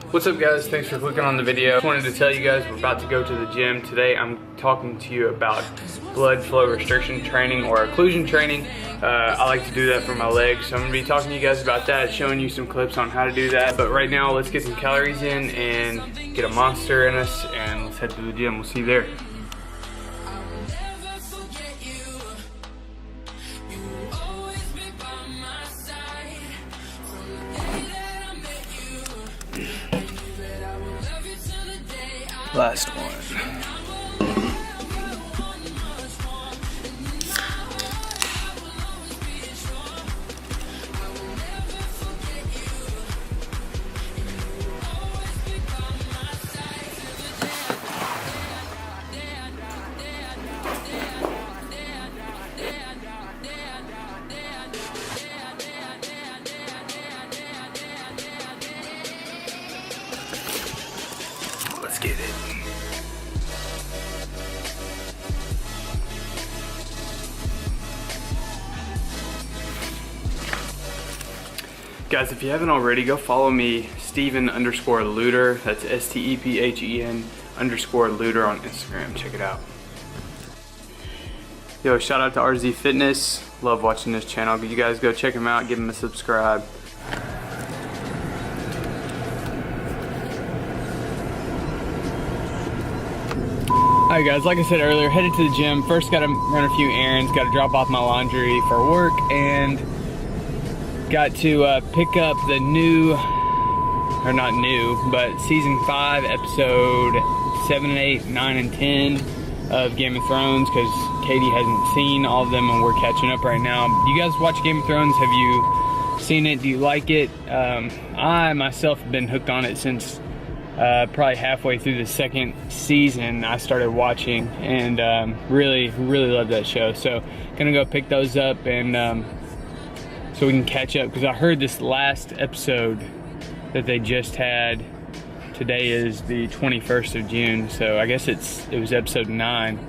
What's up guys, thanks for clicking on the video. Just wanted to tell you guys we're about to go to the gym. Today I'm talking to you about blood flow restriction training or occlusion training. I like to do that for my legs, so I'm going to be talking to you guys about that, showing you some clips on how to do that. But right now let's get some calories in and get a monster in us, and let's head to the gym. We'll see you there. Last one. Let's get it. Guys, if you haven't already, go follow me, Steven_Luter. That's STEPHEN_Luter on Instagram. Check it out. Yo, shout out to RZ Fitness. Love watching this channel. You guys go check him out. Give him a subscribe. Alright guys, like I said earlier, headed to the gym. First gotta run a few errands, gotta drop off my laundry for work, and got to pick up the new, or not new, but season 5, episode 7 and 8, 9 and 10 of Game of Thrones, because Katie hasn't seen all of them and we're catching up right now. Do you guys watch Game of Thrones? Have you seen it? Do you like it? I myself have been hooked on it since probably halfway through the second season. I started watching and really love that show. So gonna go pick those up and so we can catch up, because I heard this last episode that they just had, today is the 21st of June, so I guess it was episode 9,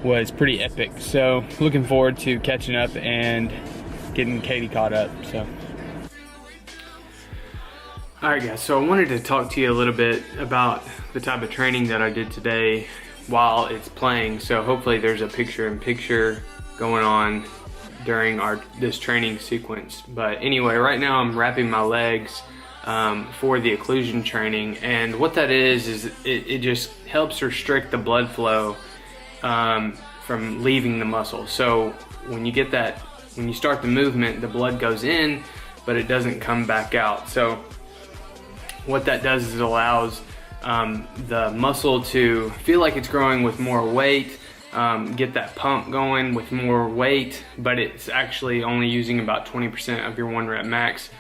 was pretty epic. So looking forward to catching up and getting Katie caught up. So alright guys, so I wanted to talk to you a little bit about the type of training that I did today while it's playing. So hopefully there's a picture-in-picture going on during this training sequence. But anyway, right now I'm wrapping my legs for the occlusion training, and what that is it just helps restrict the blood flow from leaving the muscle. So when you start the movement, the blood goes in but it doesn't come back out. So what that does is it allows the muscle to feel like it's growing with more weight, get that pump going with more weight, but it's actually only using about 20% of your 1 rep max,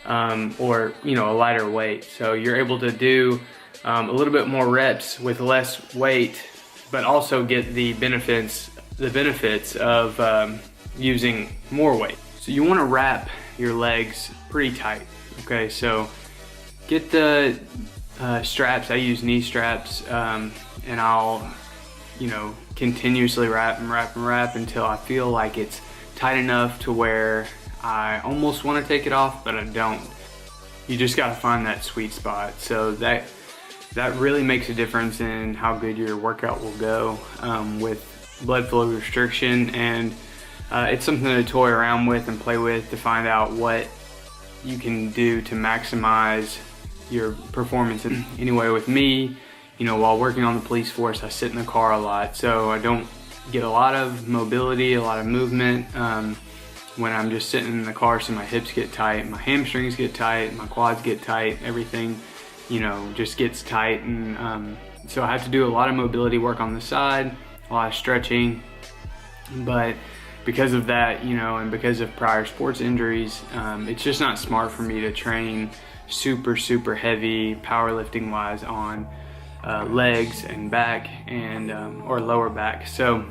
or a lighter weight. So you're able to do a little bit more reps with less weight, but also get the benefits of using more weight. So you want to wrap your legs pretty tight. Okay, so get the straps. I use knee straps, and I'll continuously wrap until I feel like it's tight enough to where I almost want to take it off, but I don't. You just got to find that sweet spot. So that really makes a difference in how good your workout will go with blood flow restriction. And it's something to toy around with and play with to find out what you can do to maximize your performance. And anyway, with me, while working on the police force, I sit in the car a lot, so I don't get a lot of mobility, a lot of movement when I'm just sitting in the car. So my hips get tight, my hamstrings get tight, my quads get tight, everything just gets tight. And so I have to do a lot of mobility work on the side, a lot of stretching. But because of that, and because of prior sports injuries, it's just not smart for me to train super heavy powerlifting wise on legs and back and or lower back. So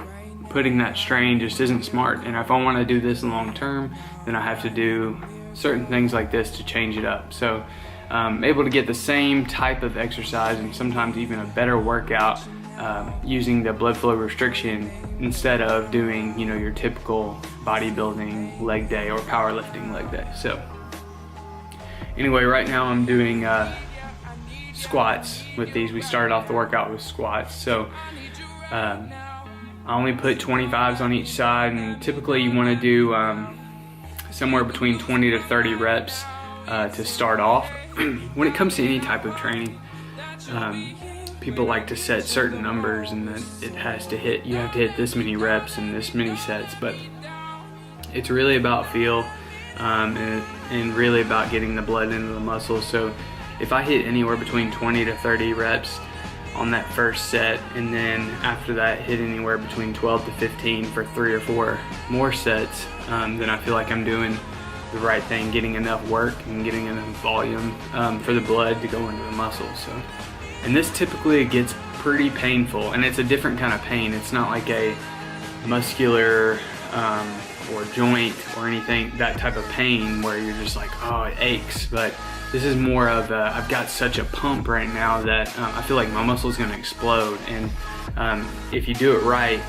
putting that strain just isn't smart. And if I want to do this long term, then I have to do certain things like this to change it up. So able to get the same type of exercise and sometimes even a better workout using the blood flow restriction instead of doing, your typical bodybuilding leg day or powerlifting leg day. So anyway, right now I'm doing squats with these. We started off the workout with squats. So I only put 25s on each side, and typically you want to do somewhere between 20 to 30 reps to start off. When it comes to any type of training, people like to set certain numbers and that you have to hit this many reps and this many sets, but it's really about feel and really about getting the blood into the muscles. So if I hit anywhere between 20 to 30 reps on that first set, and then after that hit anywhere between 12 to 15 for 3 or 4 more sets, then I feel like I'm doing the right thing, getting enough work and getting enough volume for the blood to go into the muscles. So, and this typically gets pretty painful, and it's a different kind of pain. It's not like a muscular or joint or anything, that type of pain where you're just like, oh, it aches. But this is more of I've got such a pump right now that I feel like my muscle is going to explode. And if you do it right,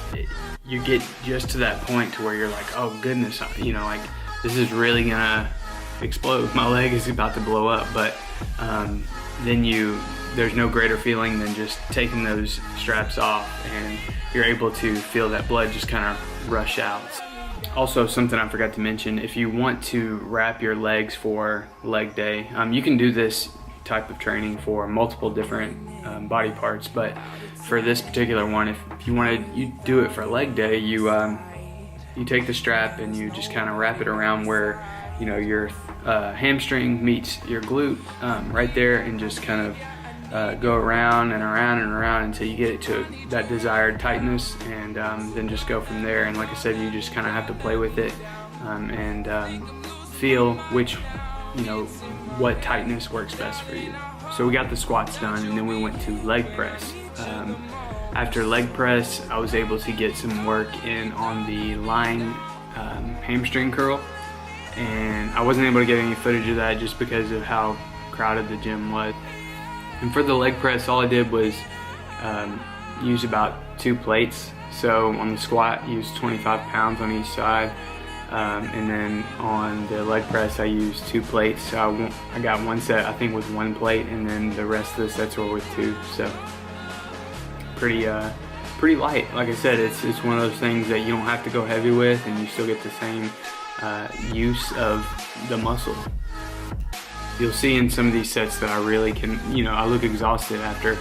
you get just to that point to where you're like, oh goodness, like this is really gonna explode. My leg is about to blow up. But then there's no greater feeling than just taking those straps off, and you're able to feel that blood just kind of rush out. Also, something I forgot to mention, if you want to wrap your legs for leg day, you can do this type of training for multiple different body parts, but for this particular one, if you do it for leg day, you take the strap and you just kind of wrap it around where your hamstring meets your glute right there, and just kind of go around and around and around until you get it to that desired tightness, and then just go from there. And like I said, you just kind of have to play with it and feel what tightness works best for you. So we got the squats done, and then we went to leg press. After leg press, I was able to get some work in on the lying hamstring curl, and I wasn't able to get any footage of that just because of how crowded the gym was. And for the leg press, all I did was use about 2 plates. So on the squat, use 25 pounds on each side. And then on the leg press, I used 2 plates. So I got one set, I think, with 1 plate, and then the rest of the sets were with 2. So pretty light. Like I said, it's one of those things that you don't have to go heavy with, and you still get the same use of the muscle. You'll see in some of these sets that I really can, I look exhausted after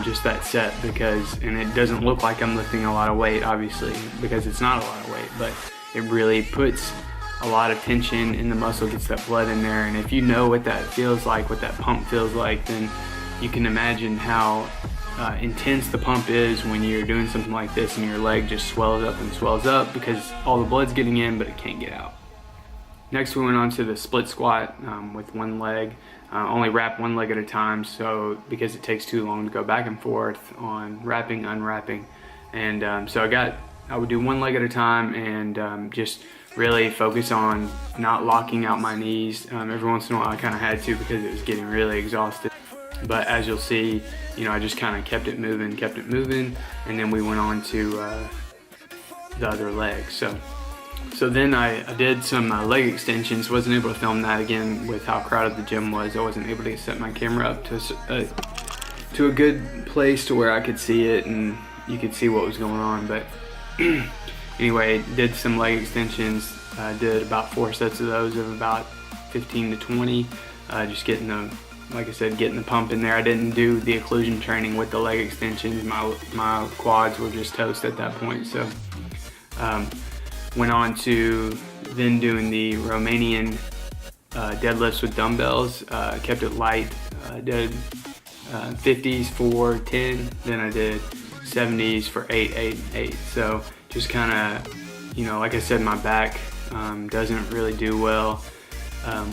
just that set, and it doesn't look like I'm lifting a lot of weight, obviously, because it's not a lot of weight, but it really puts a lot of tension in the muscle, gets that blood in there. And if you know what that feels like, what that pump feels like, then you can imagine how intense the pump is when you're doing something like this and your leg just swells up and swells up because all the blood's getting in, but it can't get out. Next, we went on to the split squat with one leg. Only wrap one leg at a time, so because it takes too long to go back and forth on wrapping, unwrapping. And so I would do one leg at a time and just really focus on not locking out my knees. Every once in a while I kind of had to because it was getting really exhausted. But as you'll see, I just kind of kept it moving, and then we went on to the other leg. So then I did some leg extensions. Wasn't able to film that again with how crowded the gym was. I wasn't able to set my camera up to a good place to where I could see it and you could see what was going on. But anyway, did some leg extensions. Did about 4 sets of those of about 15 to 20. Just getting the pump in there. I didn't do the occlusion training with the leg extensions. My quads were just toast at that point. So went on to then doing the Romanian deadlifts with dumbbells. Kept it light. Did 50s for 10. Then I did 70s for 8, 8, 8. So just kind of, like I said, my back doesn't really do well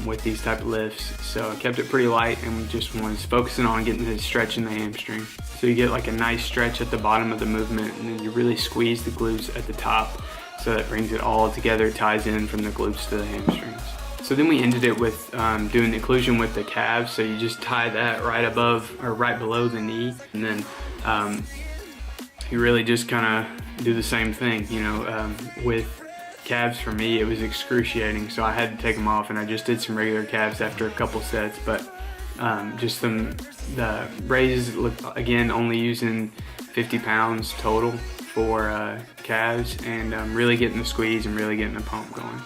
with these type of lifts. So I kept it pretty light and just was focusing on getting the stretch in the hamstring. So you get like a nice stretch at the bottom of the movement, and then you really squeeze the glutes at the top. So that brings it all together, ties in from the glutes to the hamstrings. So then we ended it with doing the occlusion with the calves. So you just tie that right above or right below the knee, and then you really just kind of do the same thing, you know. With calves, for me, it was excruciating, so I had to take them off, and I just did some regular calves after a couple sets. But just the raises, again, only using 50 pounds total for calves, and really getting the squeeze and really getting the pump going.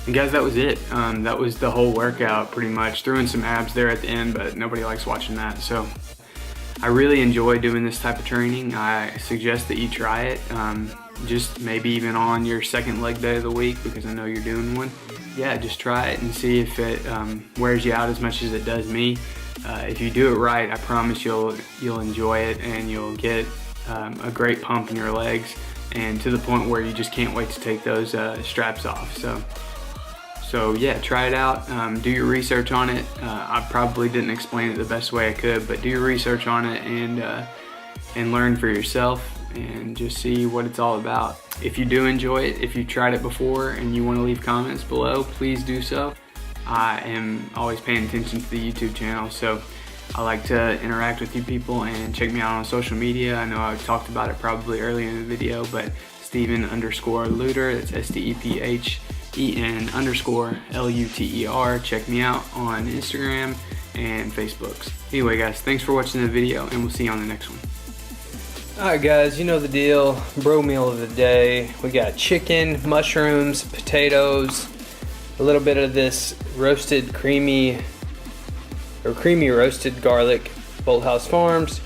And guys, that was it. That was the whole workout pretty much. Threw in some abs there at the end, but nobody likes watching that. So I really enjoy doing this type of training. I suggest that you try it. Just maybe even on your second leg day of the week, because I know you're doing one. Yeah, just try it and see if it wears you out as much as it does me. If you do it right, I promise you'll enjoy it, and you'll get a great pump in your legs, and to the point where you just can't wait to take those straps off. So yeah, try it out. Do your research on it. I probably didn't explain it the best way I could, but do your research on it and learn for yourself, and just see what it's all about. If you do enjoy it, if you've tried it before and you want to leave comments below, please do so. I am always paying attention to the YouTube channel, so I like to interact with you people, and check me out on social media. I know I talked about it probably earlier in the video, but Stephen_Luter, that's STEPHEN_LUTER. Check me out on Instagram and Facebook. Anyway guys, thanks for watching the video, and we'll see you on the next one. Alright guys, you know the deal. Bro meal of the day. We got chicken, mushrooms, potatoes, a little bit of this roasted creamy roasted garlic, Bolthouse Farms.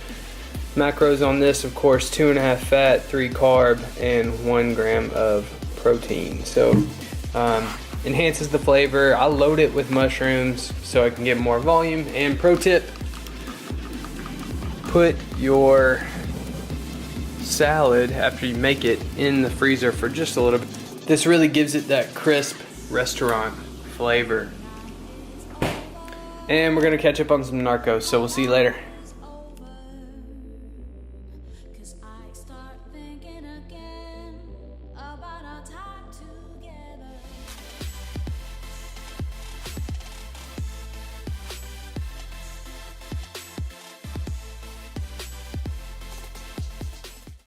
Macros on this, of course, 2.5 fat, 3 carb, and 1 gram of protein. So enhances the flavor. I load it with mushrooms so I can get more volume. And pro tip, put your salad after you make it in the freezer for just a little bit. This really gives it that crisp restaurant flavor. And we're gonna catch up on some Narcos, so we'll see you later.